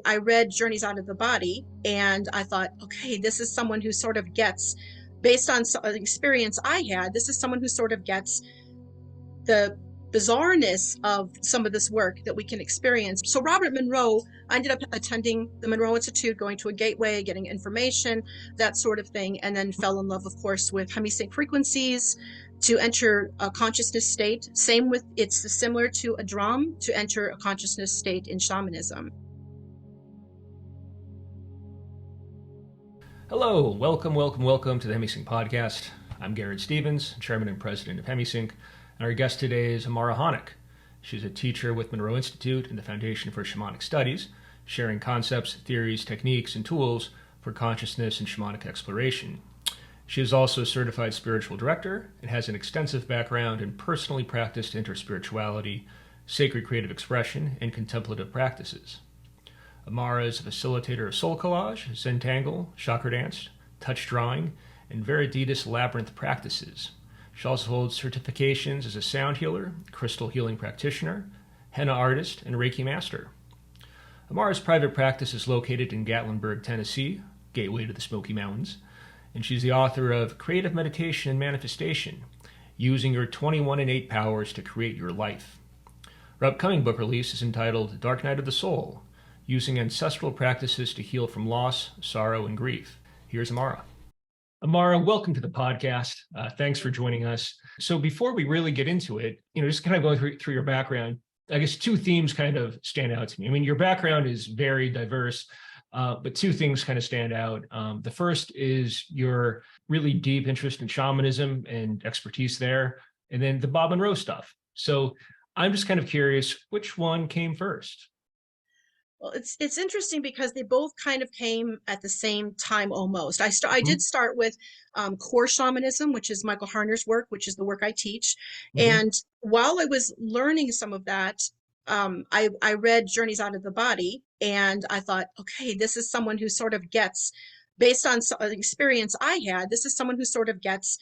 I read Journeys Out of the Body, and I thought, okay, this is someone who sort of gets, based on an experience I had, this is someone who sort of gets the bizarreness of some of this work that we can experience. So Robert Monroe, I ended up attending the Monroe Institute, going to a gateway, getting information, that sort of thing, and then fell in love, of course, with Hemi-Sync frequencies to enter a consciousness state. Same with, it's similar to a drum to enter a consciousness state in shamanism. Hello, welcome to the Hemi-Sync podcast. I'm Garrett Stevens, Chairman and President of Hemi-Sync, and our guest today is Amara Honeck. She's a teacher with Monroe Institute and the Foundation for Shamanic Studies, sharing concepts, theories, techniques, and tools for consciousness and shamanic exploration. She is also a certified spiritual director and has an extensive background in personally practiced interspirituality, sacred creative expression, and contemplative practices. Amara is a facilitator of soul collage, Zentangle, chakra dance, touch drawing, and Viriditas labyrinth practices. She also holds certifications as a sound healer, crystal healing practitioner, henna artist, and Reiki master. Amara's private practice is located in Gatlinburg, Tennessee, gateway to the Smoky Mountains, and she's the author of Creative Meditation and Manifestation, Using Your 21 Innate Powers to Create Your Life. Her upcoming book release is entitled Dark Night of the Soul, Using Ancestral Practices to Heal from Loss, Sorrow, and Grief. Here's Amara. Amara, welcome to the podcast. Thanks for joining us. So before we really get into it, just kind of going through your background, I guess two themes kind of stand out to me. I mean, your background is very diverse, but two things kind of stand out. The first is your really deep interest in shamanism and expertise there, and then the Bob Monroe stuff. So I'm just kind of curious, which one came first? Well, it's interesting because they both kind of came at the same time almost. I did start with core shamanism, which is Michael Harner's work, which is the work I teach. Mm-hmm. And while I was learning some of that, I read Journeys Out of the Body, and I thought, okay, this is someone who sort of gets, based on an experience I had, this is someone who sort of gets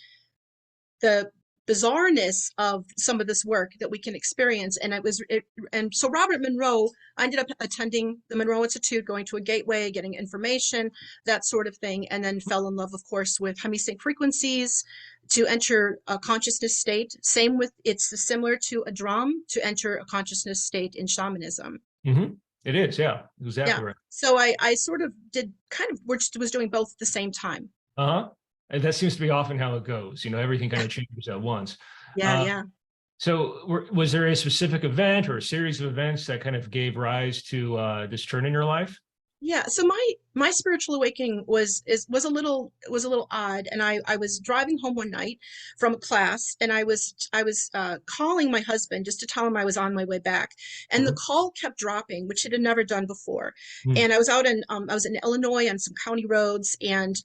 the bizarreness of some of this work that we can experience. And so Robert Monroe, I ended up attending the Monroe Institute, going to a gateway, getting information, that sort of thing, and then fell in love, of course, with Hemi-Sync frequencies to enter a consciousness state. Same with, it's similar to a drum to enter a consciousness state in shamanism. Mm-hmm. It is, yeah, Yeah. exactly right. So I sort of did kind of, was doing both at the same time. Uh-huh. And that seems to be often how it goes. Everything kind of changes at once. Yeah, yeah. So was there a specific event or a series of events that kind of gave rise to this turn in your life? Yeah, so my spiritual awakening was a little odd, and I was driving home one night from a class, and I was calling my husband just to tell him I was on my way back, and the Mm-hmm. call kept dropping, which it had never done before. Mm-hmm. And I was in Illinois on some county roads, and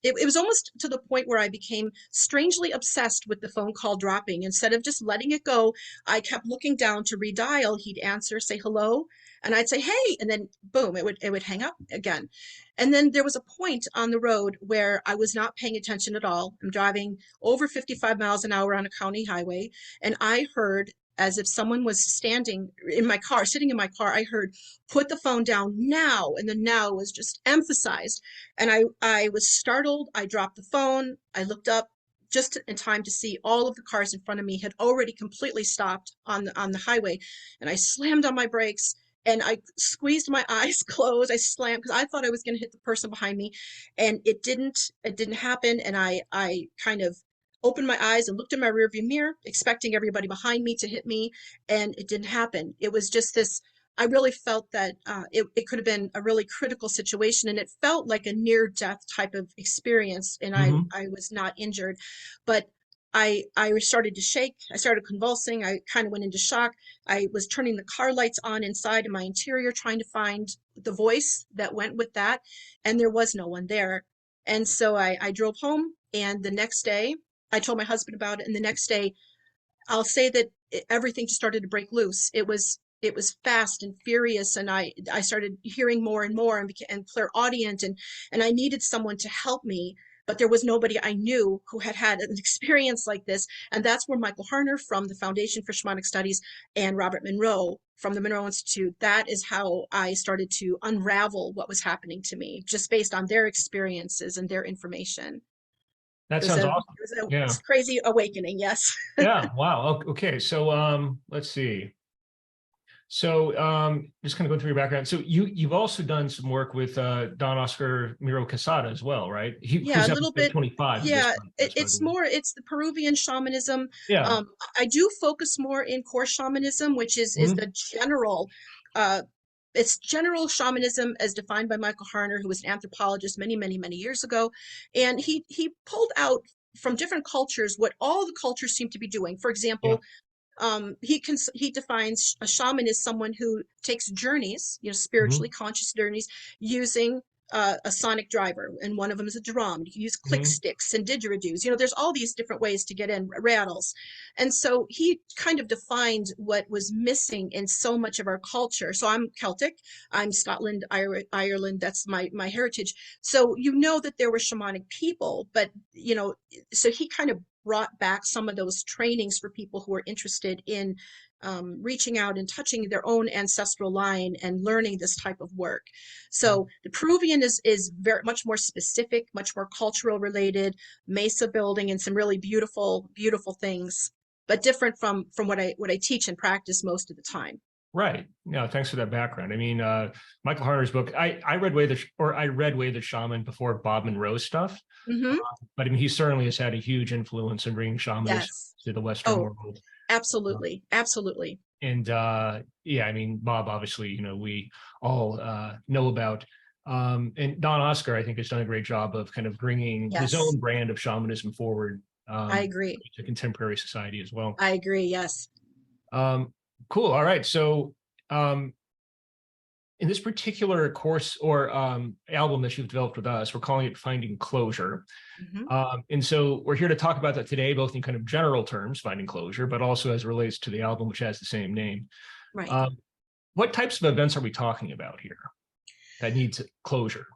it was almost to the point where I became strangely obsessed with the phone call dropping. Instead of just letting it go, I kept looking down to redial. He'd answer, say hello, and I'd say, hey, and then boom, it would hang up again. And then there was a point on the road where I was not paying attention at all. I'm driving over 55 miles an hour on a county highway, and I heard, as if someone was standing in my car, sitting in my car, I heard, put the phone down now. And the now was just emphasized. And I was startled. I dropped the phone. I looked up just in time to see all of the cars in front of me had already completely stopped on the highway. And I slammed on my brakes, and I squeezed my eyes closed. I slammed because I thought I was going to hit the person behind me, and it didn't happen. And I kind of opened my eyes and looked in my rearview mirror, expecting everybody behind me to hit me, and it didn't happen. It was just this. I really felt that it could have been a really critical situation, and it felt like a near-death type of experience. And Mm-hmm. I was not injured, but I started to shake. I started convulsing. I kind of went into shock. I was turning the car lights on inside in my interior, trying to find the voice that went with that, and there was no one there. And so I drove home, and the next day, I told my husband about it, and the next day, I'll say that everything just started to break loose. It was fast and furious, and I started hearing more and more, and became clairaudient, and I needed someone to help me but there was nobody I knew who had had an experience like this. And that's where Michael Harner from the Foundation for Shamanic Studies and Robert Monroe from the Monroe Institute, that is how I started to unravel what was happening to me, just based on their experiences and their information. That It was sounds a, awesome. it was Yeah. a crazy awakening, yes. Yeah. Wow. Okay. So let's see. So just kind of going through your background. So you've also done some work with Don Oscar Miro Quesada as well, right? Yeah, Who's a little episode bit. 25 of this Yeah, podcast, by the way. it's the Peruvian shamanism. Yeah. I do focus more in core shamanism, which is Mhm. the general, uh, it's general shamanism as defined by Michael Harner, who was an anthropologist many, many, many years ago. And he pulled out from different cultures what all the cultures seem to be doing. For Yeah. example, he defines a shaman as someone who takes journeys, spiritually Hmm. conscious journeys, using a sonic driver, and one of them is a drum. You can use click Hmm. sticks and didgeridoos. There's all these different ways to get in, rattles. And so he kind of defined what was missing in so much of our culture. So I'm Celtic, I'm Scotland, Ireland. That's my heritage. So that there were shamanic people, but so he kind of brought back some of those trainings for people who are interested in reaching out and touching their own ancestral line and learning this type of work. So the Peruvian is very much more specific, much more cultural related, mesa building and some really beautiful, beautiful things, but different from what I teach and practice most of the time. Right. Yeah. Thanks for that background. I mean, Michael Harner's book. I read I read Way the Shaman before Bob Monroe stuff. Hmm. But I mean, he certainly has had a huge influence in bringing shamanism Yes. to the Western Oh, world. Uh, absolutely. Absolutely. and yeah, I mean, Bob, obviously, we all know about. And Don Oscar, I think, has done a great job of kind of bringing his Yes. own brand of shamanism forward I agree. to contemporary society as well. I agree. Yes. Um, cool. All right. So um, in this particular course or album that you've developed with us, we're calling it Finding Closure. Hmm. And so we're here to talk about that today, both in kind of general terms, finding closure, but also as it relates to the album, which has the same name. Right. Um, what types of events are we talking about here that needs closure?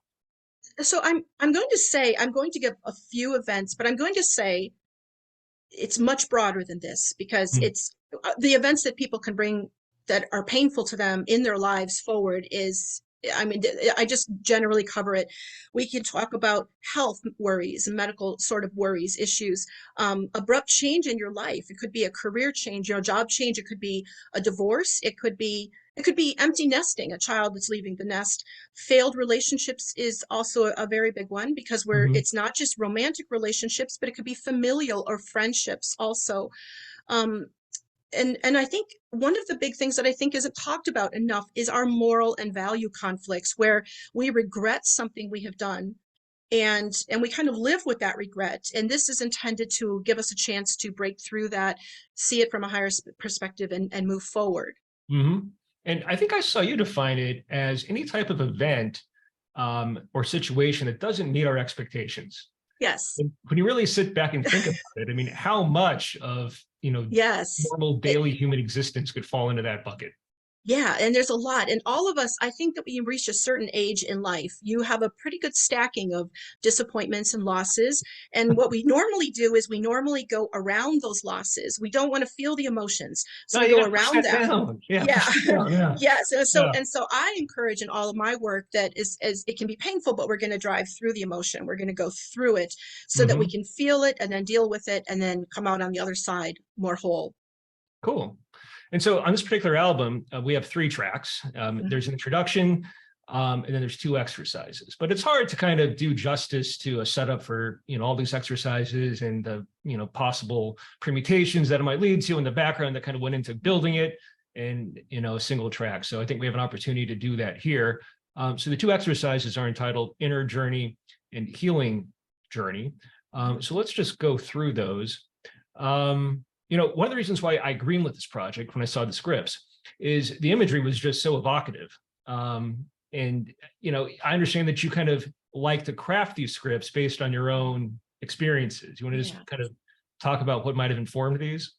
So I'm going to give a few events, but I'm going to say it's much broader than this, because Mm. it's the events that people can bring that are painful to them in their lives forward is, I mean, I just generally cover it. We can talk about health worries and medical sort of worries, issues, abrupt change in your life. It could be a career change, job change. It could be a divorce. It could be empty nesting, a child that's leaving the nest. Failed relationships is also a very big one, because Mhm. it's not just romantic relationships, but it could be familial or friendships also. Um, and I think one of the big things that I think isn't talked about enough is our moral and value conflicts, where we regret something we have done, and we kind of live with that regret. And this is intended to give us a chance to break through that, see it from a higher perspective, and move forward. Mhm. And I think I saw you define it as any type of event or situation that doesn't meet our expectations. Yes. And when you really sit back and think about it, I mean, how much of, Yes. normal daily human existence could fall into that bucket? Yeah, and there's a lot. And all of us, I think that when you reach a certain age in life, you have a pretty good stacking of disappointments and losses. And what we normally do is we normally go around those losses. We don't want to feel the emotions. So No, we you go got to push around that them. down. Yeah, Yeah. push it down. Yeah. Yes. And so Yeah. and so I encourage in all of my work that is, as it can be painful, but we're going to drive through the emotion. We're going to go through it so that we Hmm. can feel it and then deal with it and then come out on the other side more whole. Cool. And so on this particular album, we have 3 tracks. There's an introduction, and then there's 2 exercises. But it's hard to kind of do justice to a setup for all these exercises and the possible permutations that it might lead to in the background that kind of went into building it and a single track. So I think we have an opportunity to do that here. So the 2 exercises are entitled Inner Journey and Healing Journey. So let's just go through those. One of the reasons why I greenlit this project when I saw the scripts is the imagery was just so evocative. And I understand that you kind of like to craft these scripts based on your own experiences. You want to Yeah. just kind of talk about what might have informed these?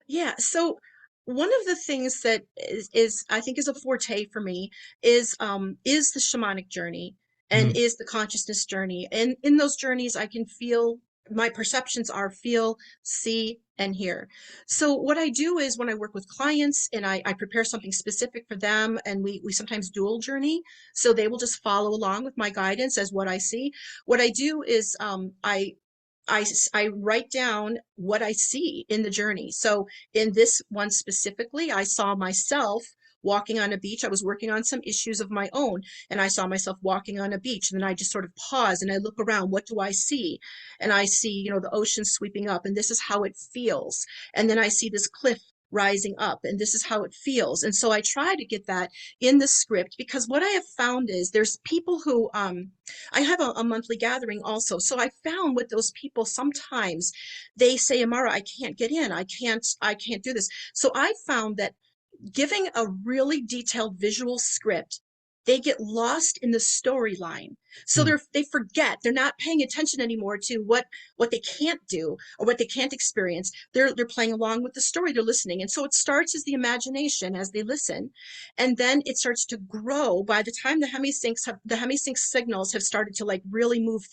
Yeah. So one of the things that is I think is a forte for me is the shamanic journey. and Mm-hmm. is the consciousness journey. And in those journeys, I can feel, my perceptions are feel, see, and hear. So what I do is when I work with clients and I prepare something specific for them, and we sometimes dual journey, so they will just follow along with my guidance as what I see. What I do is I write down what I see in the journey. So in this one specifically, I saw myself walking on a beach. I was working on some issues of my own, and I saw myself walking on a beach. And then I just sort of pause and I look around. What do I see? And I see, the ocean sweeping up, and this is how it feels. And then I see this cliff rising up, and this is how it feels. And so I try to get that in the script, because what I have found is there's people who I have a monthly gathering also. So I found with those people, sometimes they say, Amara, I can't get in. I can't do this. So I found that giving a really detailed visual script, they get lost in the storyline. So they forget, they're not paying attention anymore to what they can't do or what they can't experience. They're playing along with the story, they're listening. And so it starts as the imagination as they listen, and then it starts to grow. By the time the hemi-sync signals have started to like really move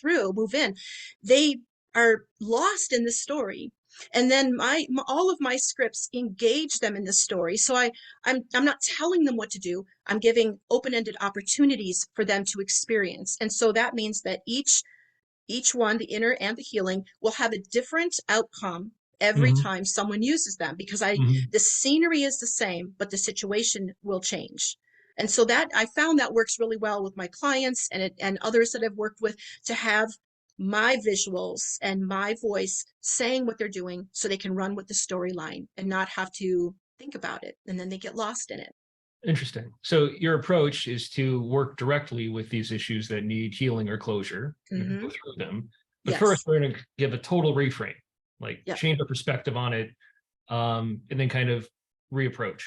in, they are lost in the story. And then all of my scripts engage them in the story. So I'm not telling them what to do. I'm giving open-ended opportunities for them to experience. And so that means that each one, the inner and the healing, will have a different outcome every Mm-hmm. time someone uses them, because Mm-hmm. the scenery is the same, but the situation will change. And so that I found that works really well with my clients and others that I've worked with, to have my visuals and my voice saying what they're doing so they can run with the storyline and not have to think about it, and then they get lost in it. Interesting. So your approach is to work directly with these issues that need healing or closure. You're going to go Hmm. through them, but first Yes. we're going to give a total reframe, like Yep. change our perspective on it, and then kind of reapproach.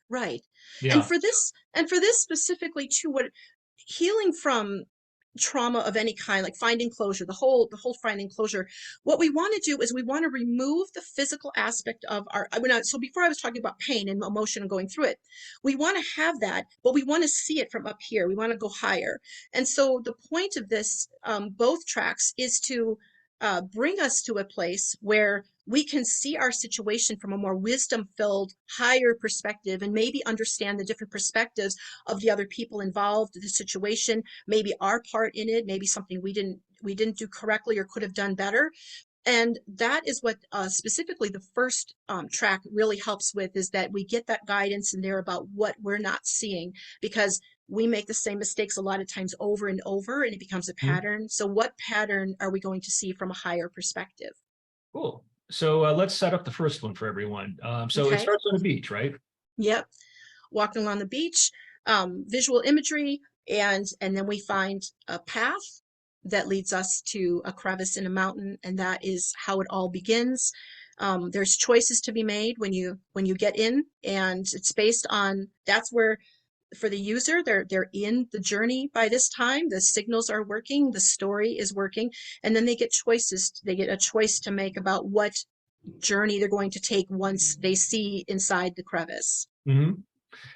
Right. And Yeah. for this specifically too, what healing from trauma of any kind, like finding closure, the whole finding closure, what we want to do is we want to remove the physical aspect of our, so before I was talking about pain and emotion and going through it, we want to have that, but we want to see it from up here. We want to go higher. And so the point of this, both tracks, is to bring us to a place where we can see our situation from a more wisdom filled, higher perspective, and maybe understand the different perspectives of the other people involved, the situation, maybe our part in it, maybe something we didn't do correctly or could have done better. And that is what specifically the first track really helps with, is that we get that guidance in there about what we're not seeing, because we make the same mistakes a lot of times over and over, and it becomes a Mhm. pattern. So what pattern are we going to see from a higher perspective? Cool. So let's set up the first one for everyone. So it Okay. starts on a beach, right? Yep. Walking along the beach, visual imagery, and then we find a path that leads us to a crevice in a mountain, and that is how it all begins. There's choices to be made when you get in, and it's based on, that's where, for the user, they're in the journey by this time. The signals are working, the story is working, and then they get choices. They get a choice to make about what journey they're going to take once they see inside the crevice. Hmm.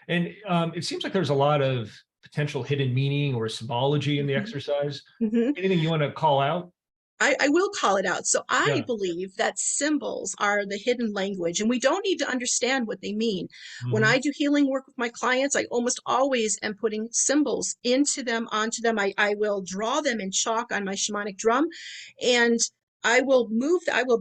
And it seems like there's a lot of potential hidden meaning or symbology in the Mhm. exercise. Mhm. Anything you want to call out? I will call it out. So I Yeah. believe that symbols are the hidden language, and we don't need to understand what they mean. When Hmm. I do healing work with my clients, I almost always am putting symbols into them, onto them. I will draw them in chalk on my shamanic drum, and I will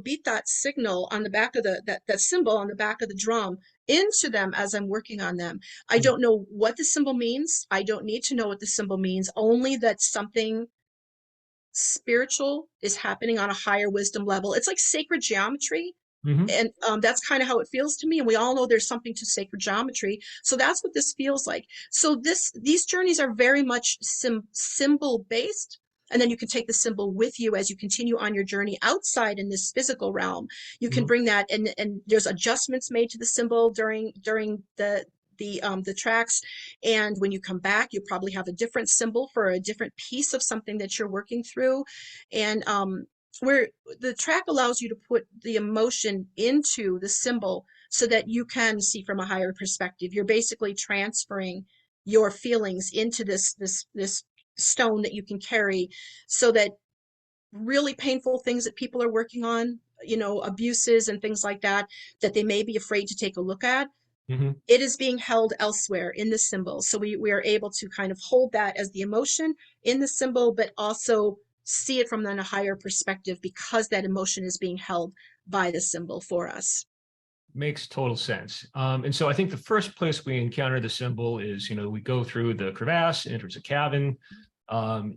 beat that signal on the back of that symbol on the back of the drum into them as I'm working on them. I don't know what the symbol means. I don't need to know what the symbol means, only that something spiritual is happening on a higher wisdom level. It's like sacred geometry. Hmm. And that's kind of how it feels to me. And we all know there's something to sacred geometry. So that's what this feels like. So these journeys are very much symbol based. And then you can take the symbol with you as you continue on your journey outside in this physical realm. You can Hmm. bring that, and there's adjustments made to the symbol during the tracks. And when you come back, you probably have a different symbol for a different piece of something that you're working through. And where the track allows you to put the emotion into the symbol so that you can see from a higher perspective. You're basically transferring your feelings into this stone that you can carry, so that really painful things that people are working on, abuses and things like that, that they may be afraid to take a look at, Hmm. it is being held elsewhere in the symbol. So we are able to kind of hold that as the emotion in the symbol, but also see it from then a higher perspective, because that emotion is being held by the symbol for us. Makes total sense. And so I think the first place we encounter the symbol is, we go through the crevasse, enters a cabin.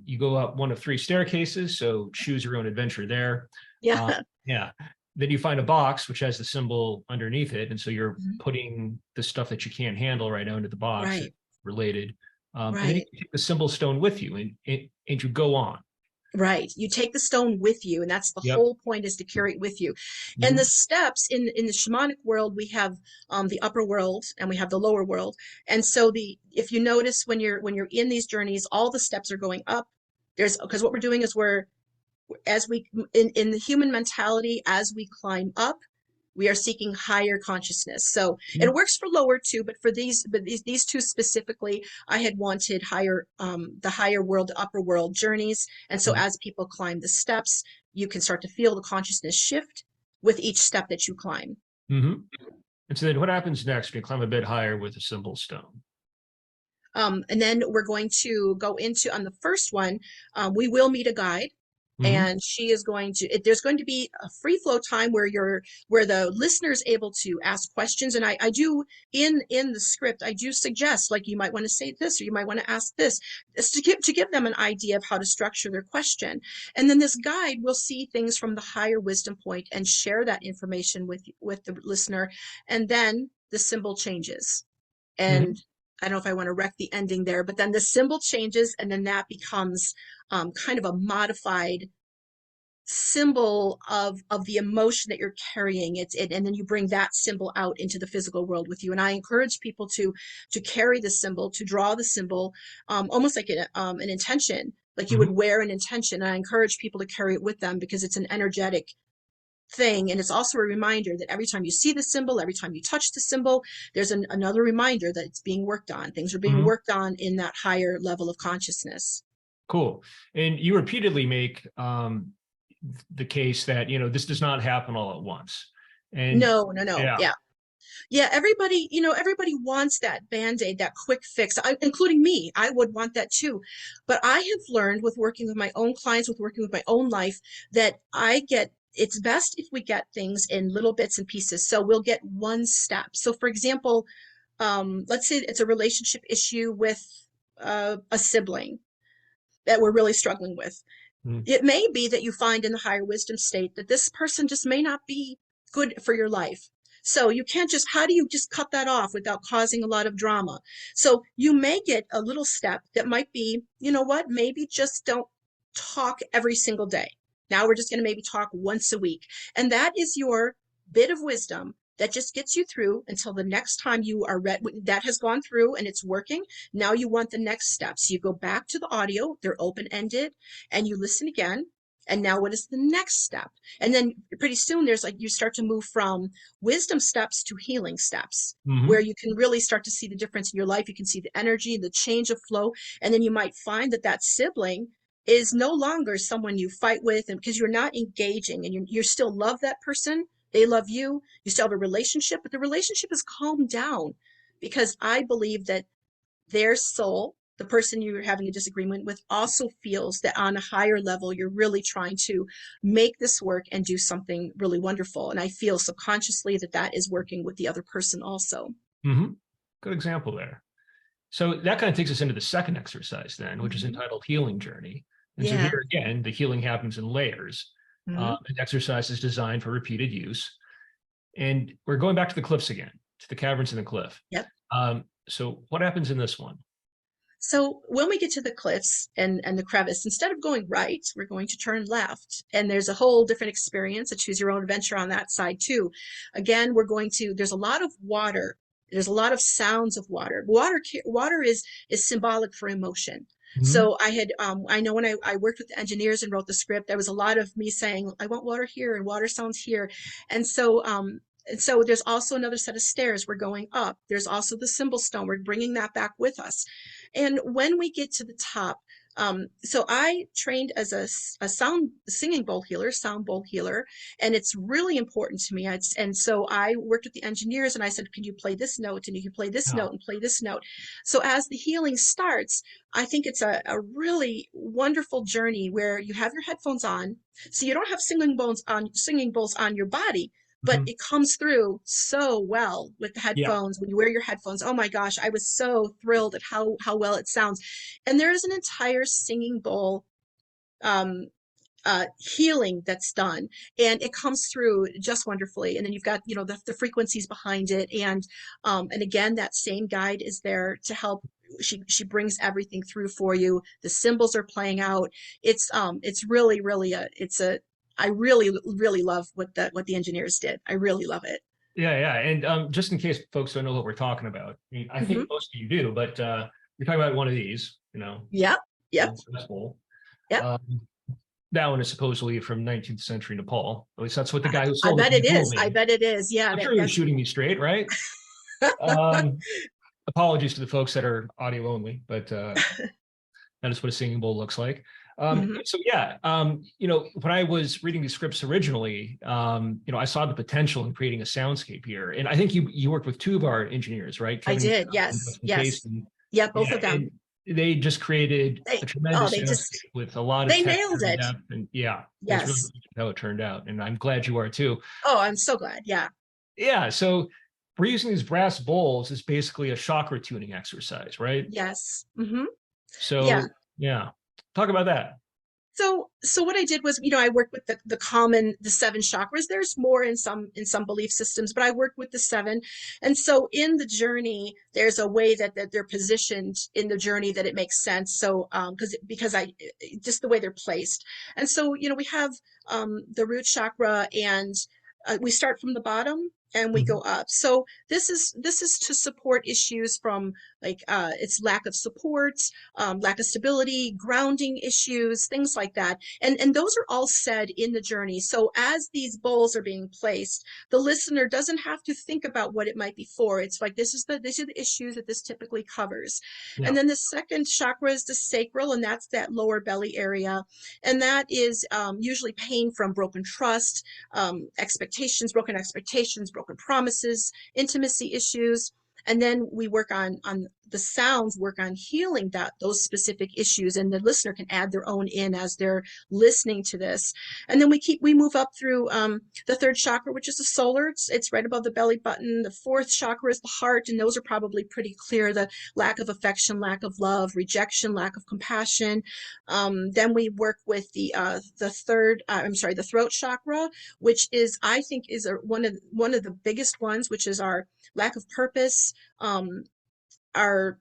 You go up one of three staircases, so choose your own adventure there. Uh, Yeah. yeah. Then you find a box which has the symbol underneath it, and so you're Mhm. putting the stuff that you can't handle right now into the box Right. related. And then you Right. take the symbol stone with you, and you go on. Right. You take the stone with you, and that's the Yep. whole point, is to carry it with you. And the Hmm. steps in the shamanic world, we have the upper world and we have the lower world. And so the if you notice, when you're in these journeys, all the steps are going up. There's because what we're doing is as we in the human mentality, as we climb up, we are seeking higher consciousness. So it works for lower too, but these two specifically, I had wanted higher, the higher world, upper world journeys. And so as people climb the steps, you can start to feel the consciousness shift with each step that you climb. Hmm. And so then what happens next? We climb a bit higher with a symbol stone. And then we're going to go into, on the first one, we will meet a guide. Hmm. And she is going to there's going to be a free flow time where the listener is able to ask questions. And I do, in the script, I do suggest, like, you might want to say this, or you might want to ask this, just to give them an idea of how to structure their question. And then this guide will see things from the higher wisdom point and share that information with the listener. And then the symbol changes. And Hmm. I don't know if I want to wreck the ending there, but then the symbol changes, and then that becomes kind of a modified symbol of the emotion that you're carrying. And then you bring that symbol out into the physical world with you. And I encourage people to carry the symbol, to draw the symbol, almost like an intention, like you would Hmm. wear an intention. And I encourage people to carry it with them, because it's an energetic thing. And it's also a reminder that every time you see the symbol, every time you touch the symbol, there's another reminder that it's being worked on. Things are being Hmm. worked on in that higher level of consciousness. Cool. And you repeatedly make the case that, this does not happen all at once. And No, no, no. yeah. Yeah. Yeah, everybody wants that band-aid, that quick fix, including me. I would want that too. But I have learned, with working with my own clients, with working with my own life, that it's best if we get things in little bits and pieces. So we'll get one step. So for example, let's say it's a relationship issue with a sibling that we're really struggling with. Mhm. It may be that you find in the higher wisdom state that this person just may not be good for your life. So you can't just, how do you just cut that off without causing a lot of drama? So you may get a little step that might be, you know what, maybe just don't talk every single day. Now we're just going to maybe talk once a week. And that is your bit of wisdom that just gets you through until the next time you are ready. That has gone through and it's working. Now you want the next steps. You go back to the audio, they're open ended, and you listen again. And now what is the next step? And then pretty soon there's like, you start to move from wisdom steps to healing steps, where Mhm. you can really start to see the difference in your life. You can see the energy, the change of flow. And then you might find that that sibling is no longer someone you fight with, and because you're not engaging, and you still love that person, they love you, you still have a relationship, but the relationship is calmed down, because I believe that their soul, the person you're having a disagreement with, also feels that on a higher level, you're really trying to make this work and do something really wonderful. And I feel subconsciously that that is working with the other person also. Mhm. Good example there. So that kind of takes us into the second exercise then, which is Mm-hmm. entitled Healing Journey. And so Yeah. here again, the healing happens in layers. Mm-hmm. The exercise is designed for repeated use. And we're going back to the cliffs again, to the caverns in the cliff. Yep. So what happens in this one? So when we get to the cliffs and the crevice, instead of going right, we're going to turn left. And there's a whole different experience, a choose your own adventure on that side too. Again, there's a lot of water. There's a lot of sounds of water. Water is symbolic for emotion. Mhm. So I know when I worked with the engineers and wrote the script, there was a lot of me saying, I want water here and water sounds here. And so And so there's also another set of stairs we're going up. There's also the symbol stone. We're bringing that back with us. And when we get to the top, so I trained as a sound singing bowl healer, sound bowl healer, and it's really important to me. And so I worked with the engineers and I said, can you play this note? And you can play this Yeah. note and play this note. So as the healing starts, I think it's a really wonderful journey where you have your headphones on. So you don't have singing bowls on your body, but Mhm. it comes through so well with the Yeah. headphones. When you wear your headphones, oh my gosh, I was so thrilled at how well it sounds. And there is an entire singing bowl um, healing that's done, and it comes through just wonderfully. And then you've got, the frequencies behind it, and again, that same guide is there to help. She brings everything through for you. The symbols are playing out. It's really really I really really love what the engineers did. I really love it. Yeah, yeah. And just in case folks don't know what we're talking about, I mean, I think Hmm. most of you do, but you're talking about one of these, Yep. Yep. the Stress Bowl. Yep. Um, that one is supposedly from 19th century Nepal. At least that's what the guy who I sold it bet to me it told is. I me. bet it is. Yeah, I'm that sure he was that's shooting me straight, right? Um, apologies to the folks that are audio only, but that is what a singing bowl looks like. Mhm. So yeah, when I was reading these scripts originally, I saw the potential in creating a soundscape here, and I think you worked with two of our engineers, right, I Kevin did. and Yes. Justin Case, Yes. and Yeah, both yeah, of them. and they just created a Oh, tremendous they just soundscape with a lot of they texture nailed and it. depth, and yeah, I was really Yes. pleased with how it turned out, and I'm glad you are too. Oh, I'm so glad. Yeah. Yeah, so we're using these brass bowls as basically a chakra tuning exercise, right? Yes. Hmm. Yeah. So yeah, talk about that. So what I did was, I worked with the seven chakras. There's more in some belief systems, but I worked with the seven. And so in the journey, there's a way that they're positioned in the journey that it makes sense. So because I just the way they're placed. And so, we have the root chakra, and we start from the bottom and we Mhm. go up. So this is to support issues from, like, it's lack of support, lack of stability, grounding issues, things like that. And those are all said in the journey. So as these bowls are being placed, the listener doesn't have to think about what it might be for. It's like, these are the issues that this typically covers. And Yeah. then the second chakra is the sacral, and that's that lower belly area. And that is usually pain from broken trust, broken expectations, broken promises, intimacy issues. And then we work on the sounds, work on healing those specific issues, and the listener can add their own in as they're listening to this. And then we move up through the third chakra, which is the solar. It's right above the belly button. The fourth chakra is the heart, and those are probably pretty clear: the lack of affection, lack of love, rejection, lack of compassion. Then we work with the throat chakra, which is, I think, is one of the biggest ones, which is our lack of purpose, um, our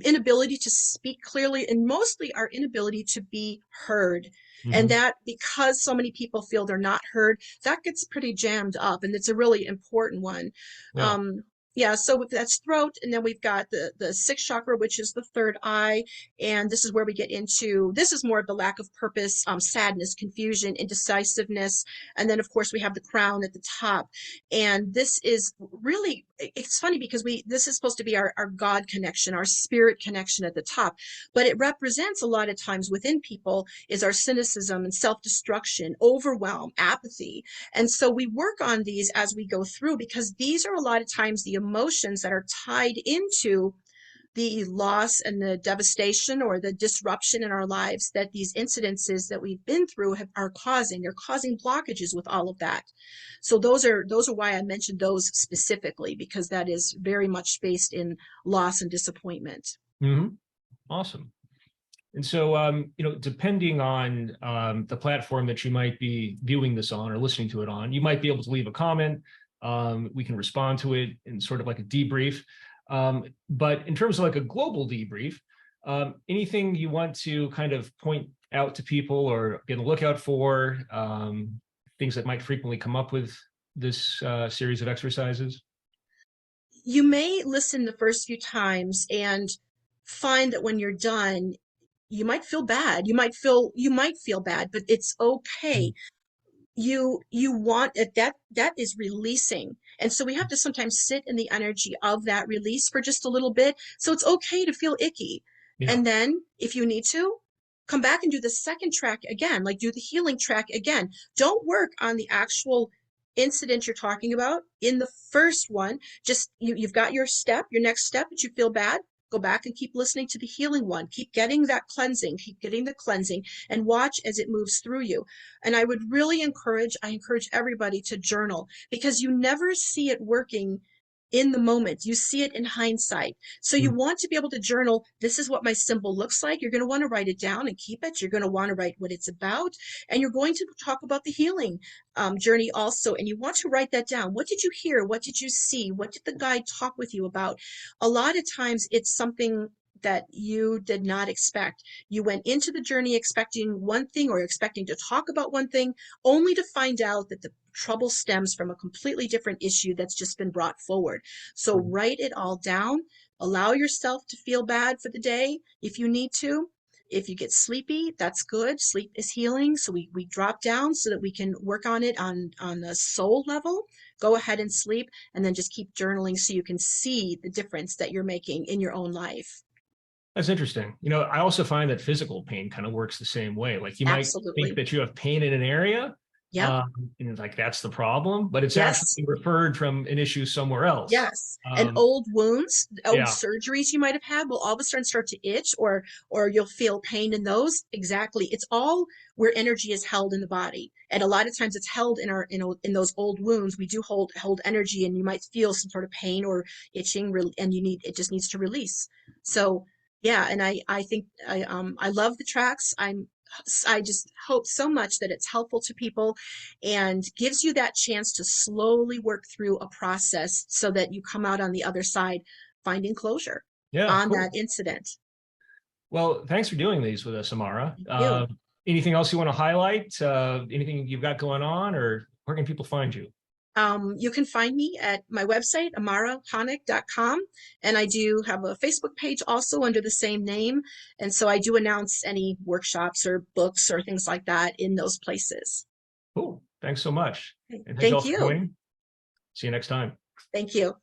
inability to speak clearly, and mostly our inability to be heard. And Hmm. that, because so many people feel they're not heard, that gets pretty jammed up, and it's a really important one. Yeah. um, yeah, so that's throat. And then we've got the sixth chakra, which is the third eye. And this is where we get into, this is more of the lack of purpose, sadness, confusion, indecisiveness. And then of course we have the crown at the top. And this is really, it's funny because this is supposed to be our God connection, our spirit connection at the top, but it represents a lot of times within people is our cynicism and self-destruction, overwhelm, apathy. And so we work on these as we go through, because these are a lot of times the emotions that are tied into the loss and the devastation or the disruption in our lives that these incidences that we've been through are causing. They're causing blockages with all of that. So those are why I mentioned those specifically, because that is very much based in loss and disappointment. Hmm. Awesome. And so, depending on the platform that you might be viewing this on or listening to it on, you might be able to leave a comment. We can respond to it in sort of like a debrief. But in terms of like a global debrief, anything you want to kind of point out to people or be on the lookout for, things that might frequently come up with this series of exercises? You may listen the first few times and find that when you're done, you might feel bad. You might feel bad, but it's okay. you want it, that is releasing. And so we have to sometimes sit in the energy of that release for just a little bit. So it's okay to feel icky. Yeah. And then if you need to, come back and do the second track again, like do the healing track again. Don't work on the actual incident you're talking about in the first one. Just you've got your step, your next step, but you feel bad. Go back and keep listening to the healing one. Keep getting that cleansing, keep getting the cleansing, and watch as it moves through you. And I encourage everybody to journal, because you never see it working in the moment. You see it in hindsight. So you Mm. want to be able to journal. This is what my symbol looks like. You're going to want to write it down and keep it. You're going to want to write what it's about. And you're going to talk about the healing journey also. And you want to write that down. What did you hear? What did you see? What did the guide talk with you about? A lot of times it's something that you did not expect. You went into the journey expecting one thing, or expecting to talk about one thing, only to find out that the trouble stems from a completely different issue that's just been brought forward. So write it all down. Allow yourself to feel bad for the day if you need to. If you get sleepy, that's good. Sleep is healing. So we drop down so that we can work on it on the soul level. Go ahead and sleep, and then just keep journaling so you can see the difference that you're making in your own life. That's interesting. I also find that physical pain kind of works the same way. Like you might think Absolutely. that you have pain in an area, Yep. and like that's the problem, but it's Yes. actually referred from an issue somewhere else. Yes. And old wounds, old Yeah, surgeries you might have had will all of a sudden start to itch, or you'll feel pain in those. Exactly. It's all where energy is held in the body. And a lot of times it's held in our in those old wounds. We do hold energy, and you might feel some sort of pain or itching, and it just needs to release. So yeah, and I think I love the tracks. I just hope so much that it's helpful to people and gives you that chance to slowly work through a process so that you come out on the other side finding closure yeah, on cool. that incident. Well, thanks for doing these with us, Amara. Thank you. Anything else you want to highlight? Anything you've got going on, or where can people find you? You can find me at my website, amarahoneck.com. And I do have a Facebook page also under the same name. And so I do announce any workshops or books or things like that in those places. Cool. Thanks so much. Okay. And thank you all Thank for you. joining. See you next time. Thank you.